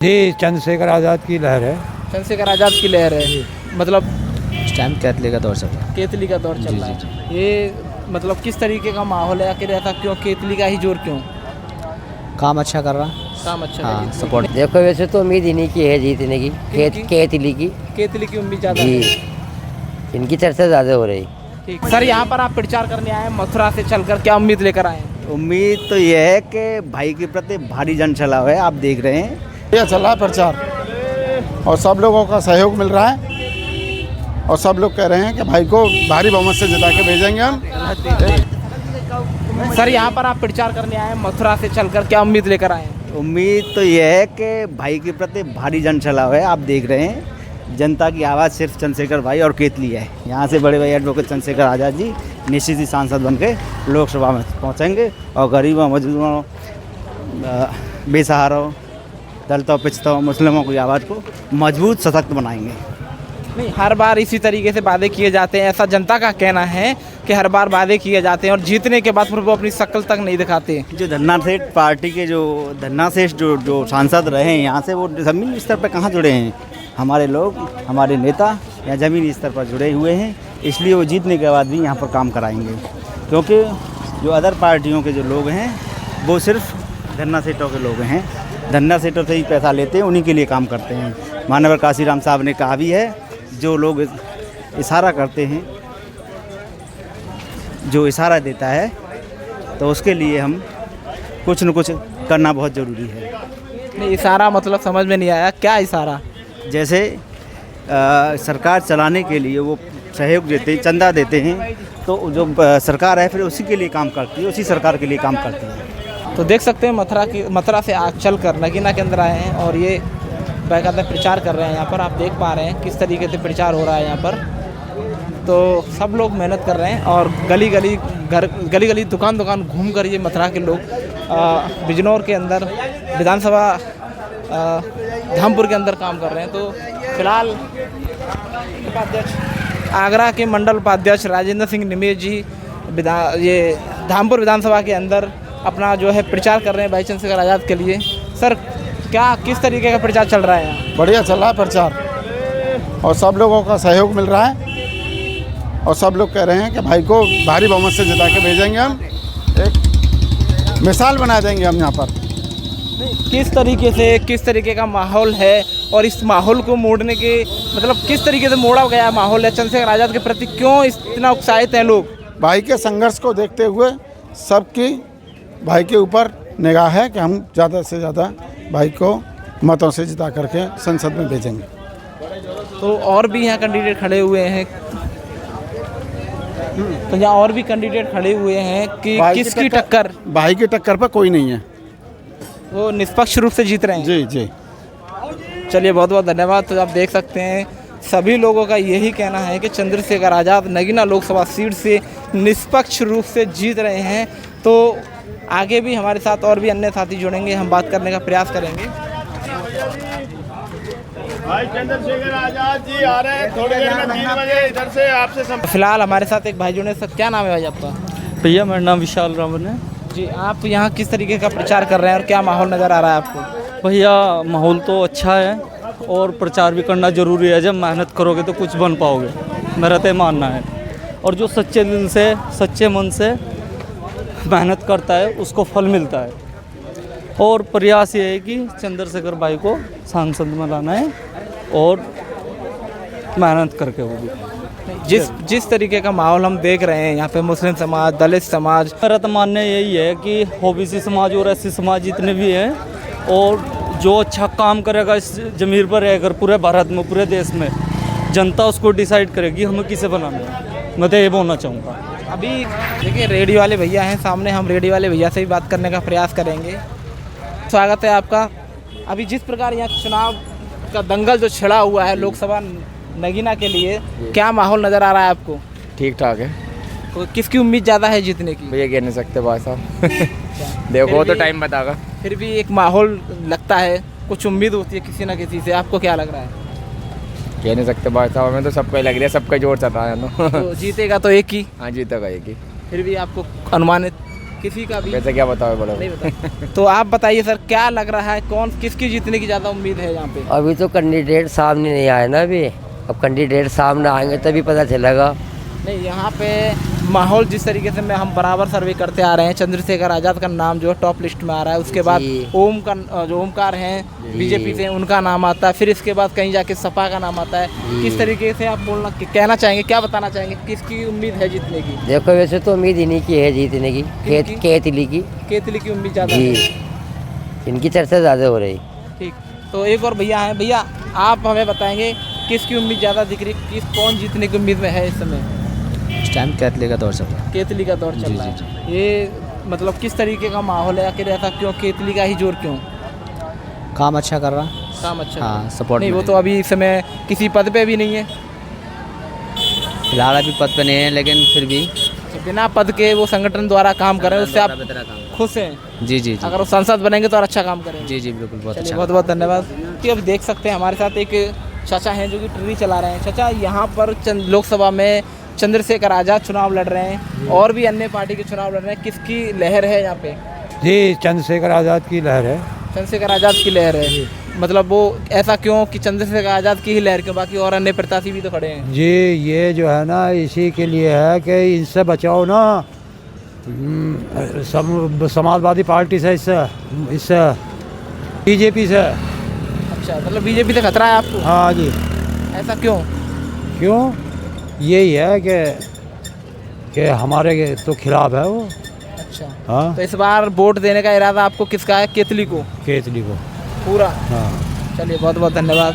जी, चंद्रशेखर आज़ाद की लहर है। चंद्रशेखर आज़ाद की लहर है। मतलब इस टाइम केतली का दौर चल रहा है। केतली का दौर चल रहा है। ये मतलब किस तरीके का माहौल है, आखिर ऐसा क्यों, केतली का ही जोर क्यों? काम अच्छा कर रहा है। काम अच्छा हाँ, है। सपोर्ट। देखो वैसे तो उम्मीद इन्हीं की है जीतने की, किनकी? केतली की केतली की उम्मीद ज़्यादा जी। है। इनकी चर्चा ज़्यादा हो रही। ठीक सर, यहाँ पर आप प्रचार करने आए हैं मथुरा से चलकर, क्या उम्मीद लेकर आए हैं? उम्मीद तो ये है कि भाई के प्रति भारी जन सलाह है, आप देख रहे हैं। ये चल रहा है प्रचार और सब लोगों का सहयोग मिल रहा है और सब लोग कह रहे हैं कि भाई को भारी बहुमत से जिता के भेजेंगे हम। सर, यहाँ पर आप प्रचार करने आए हैं मथुरा से चलकर, क्या उम्मीद लेकर आए हैं? उम्मीद तो ये है कि भाई के प्रति भारी जन सलाह है, आप देख रहे हैं। जनता की आवाज़ सिर्फ चंद्रशेखर भाई और केतली है। यहाँ से बड़े भाई एडवोकेट चंद्रशेखर आज़ाद जी निश्चित ही सांसद बन के लोकसभा में पहुँचेंगे और गरीबों, मजदूरों, बेसहारों, दलितों, पिछड़ों, मुस्लिमों की आवाज़ को मजबूत सशक्त बनाएंगे। नहीं, हर बार इसी तरीके से वादे किए जाते हैं, ऐसा जनता का कहना है कि हर बार वादे किए जाते हैं और जीतने के बाद फिर वो अपनी शक्ल तक नहीं दिखाते। जो धन्ना सेठ पार्टी के धन्ना सेठ जो सांसद रहे हैं यहाँ से, वो ज़मीनी स्तर पर कहाँ जुड़े हैं? हमारे लोग, हमारे नेता यहाँ ज़मीनी स्तर पर जुड़े हुए हैं, इसलिए वो जीतने के बाद भी यहाँ पर काम कराएंगे। क्योंकि जो अदर पार्टियों के जो लोग हैं वो सिर्फ धन्ना सेठों के लोग हैं, धन्ना सेठों से ही पैसा लेते हैं, उन्हीं के लिए काम करते हैं। मानवर काशीराम साहब ने कहा भी है, जो लोग इशारा करते हैं, जो इशारा देता है, तो उसके लिए हम कुछ न कुछ करना बहुत ज़रूरी है। नहीं, इशारा मतलब समझ में नहीं आया, क्या इशारा? जैसे सरकार चलाने के लिए वो सहयोग देते हैं, चंदा देते हैं, तो जो सरकार है फिर उसी के लिए काम करती है, उसी सरकार के लिए काम करती है। तो देख सकते हैं मथुरा से आज चल कर नगीना के अंदर आए हैं और ये बाकायदा प्रचार कर रहे हैं। यहाँ पर आप देख पा रहे हैं किस तरीके से प्रचार हो रहा है यहाँ पर। तो सब लोग मेहनत कर रहे हैं और गली गली दुकान घूम कर ये मथुरा के लोग बिजनौर के अंदर विधानसभा धामपुर के अंदर काम कर रहे हैं। तो फिलहाल उपाध्यक्ष आगरा के मंडल उपाध्यक्ष राजेंद्र सिंह निमेश जी ये धामपुर विधानसभा के अंदर अपना जो है प्रचार कर रहे हैं भाई चंद्रशेखर आज़ाद के लिए। सर, क्या किस तरीके का प्रचार चल रहा है यहाँ? बढ़िया चल रहा है प्रचार और सब लोगों का सहयोग मिल रहा है और सब लोग कह रहे हैं कि भाई को भारी बहुमत से जिता के भेजेंगे हम। एक मिसाल बना देंगे हम यहाँ पर। किस तरीके का माहौल है और इस माहौल को मोड़ने के मतलब किस तरीके से मोड़ा गया माहौल है चंद्रशेखर आज़ाद के प्रति, क्यों इतना उत्साहित हैं लोग? भाई के संघर्ष को देखते हुए सबकी भाई के ऊपर निगाह है कि हम ज़्यादा से ज़्यादा भाई को मतों से जिता करके संसद में भेजेंगे। तो और भी यहाँ कैंडिडेट खड़े हुए हैं, तो यहाँ और भी कैंडिडेट खड़े हुए हैं कि किसकी टक्कर? भाई की टक्कर पर कोई नहीं है, वो निष्पक्ष रूप से जीत रहे हैं। जी जी। चलिए, बहुत बहुत धन्यवाद। तो आप देख सकते हैं सभी लोगों का यही कहना है कि चंद्रशेखर आज़ाद नगीना लोकसभा सीट से निष्पक्ष रूप से जीत रहे हैं। तो आगे भी हमारे साथ और भी अन्य साथी जुड़ेंगे, हम बात करने का प्रयास करेंगे। भाई चंद्रशेखर आज़ाद जी आ रहे हैं थोड़ी देर में 3 बजे इधर से आपसे फिलहाल हमारे साथ एक भाई जुड़े। सर, क्या नाम है भाई आपका? भैया मेरा नाम विशाल रावण है। जी, आप यहाँ किस तरीके का प्रचार कर रहे हैं और क्या माहौल नज़र आ रहा है आपको? भैया माहौल तो अच्छा है और प्रचार भी करना ज़रूरी है। जब मेहनत करोगे तो कुछ बन पाओगे, मेरा तो मानना है। और जो सच्चे दिल से, सच्चे मन से मेहनत करता है उसको फल मिलता है। और प्रयास ये है कि चंद्रशेखर भाई को सांसद में लाना है और मेहनत करके वो भी। जिस तरीके का माहौल हम देख रहे हैं यहाँ पे, मुस्लिम समाज, दलित समाज, मेरा तो मानना यही है कि ओबीसी समाज और एससी समाज जितने भी हैं, और जो अच्छा काम करेगा इस ज़मीन पर रहकर पूरे भारत में, पूरे देश में, जनता उसको डिसाइड करेगी हमें किसे बनाना है। मैं तो ये बोलना चाहूँगा। अभी देखिए, रेडियो वाले भैया हैं सामने, हम रेडियो वाले भैया से भी बात करने का प्रयास करेंगे। स्वागत है आपका। अभी जिस प्रकार यहाँ चुनाव का दंगल जो छिड़ा हुआ है लोकसभा नगीना के लिए, क्या माहौल नज़र आ रहा है आपको? ठीक ठाक है। तो किसकी उम्मीद ज़्यादा है जीतने की? भैया कह नहीं सकते भाई साहब देखो तो टाइम बताएगा। फिर भी एक माहौल लगता है, कुछ उम्मीद होती है किसी ना किसी से। आपको क्या लग रहा है? कह नहीं सकते भाई साहब, हमें तो सबका ही लग रहा है, सबका जोर चल रहा है। तो जीतेगा तो एक ही? हाँ जीतेगा एक ही। फिर भी आपको अनुमानित किसी का भी कैसे क्या बताओ बोलो। नहीं बता। तो आप बताइए सर, क्या लग रहा है, कौन किसकी जीतने की ज़्यादा उम्मीद है यहाँ पे? अभी तो कैंडिडेट सामने नहीं आए ना अभी। अब कैंडिडेट सामने आएंगे तभी पता चलेगा। नहीं, यहाँ पे माहौल जिस तरीके से हम बराबर सर्वे करते आ रहे हैं, चंद्रशेखर आज़ाद का नाम जो है टॉप लिस्ट में आ रहा है। उसके बाद जो ओमकार हैं बीजेपी से, उनका नाम आता है। फिर इसके बाद कहीं जाके सपा का नाम आता है। किस तरीके से आप कहना चाहेंगे, क्या बताना चाहेंगे, किसकी उम्मीद है जीतने की? देखो वैसे तो उम्मीद इन्हीं की है जीतने की, केतली की। केतली की उम्मीद ज़्यादा जी, है। इनकी चर्चा ज़्यादा हो रही। ठीक, तो एक और भैया हैं। भैया आप हमें बताएंगे किसकी उम्मीद ज़्यादा दिख रही, कौन जीतने की उम्मीद में है इस समय? इस टाइम केतली का दौर चल रहा है। केतली का दौर चल रहा है। ये मतलब किस तरीके का माहौल है, आखिर ऐसा क्यों, केतली का ही जोर क्यों? काम अच्छा कर रहा। काम अच्छा हाँ, सपोर्ट नहीं, वो तो अभी इस समय किसी पद पे भी नहीं है। फिलहाल अभी पद पे नहीं है, लेकिन फिर भी बिना पद के वो संगठन द्वारा काम कर रहे हैं, उससे आप खुश हैं? जी जी जी अगर वो सांसद बनेंगे तो और अच्छा काम करेंगे। जी जी बिल्कुल, बहुत चलिए, अच्छा। बहुत बहुत धन्यवाद। कि अब देख सकते हैं हमारे साथ एक चाचा हैं जो कि ट्री चला रहे हैं। चाचा, यहाँ पर लोकसभा में चंद्रशेखर आज़ाद चुनाव लड़ रहे हैं और भी अन्य पार्टी के चुनाव लड़ रहे हैं, किसकी लहर है यहाँ पे? जी, चंद्रशेखर आज़ाद की लहर है। चंद्रशेखर आज़ाद की लहर है। मतलब वो ऐसा क्यों कि चंद्रशेखर आज़ाद की ही लहर क्यों, बाकी और अन्य प्रत्याशी भी तो खड़े हैं? जी, ये जो है ना इसी के लिए है कि इनसे बचाओ ना, समाजवादी पार्टी से, इससे बीजेपी से। अच्छा, मतलब बीजेपी से खतरा है आपको? हाँ जी। ऐसा क्यों? क्यों? यही है कि हमारे तो खिलाफ है वो। अच्छा, हाँ, तो इस बार वोट देने का इरादा आपको किसका है? केतली को? केतली को पूरा? हाँ। चलिए, बहुत बहुत धन्यवाद।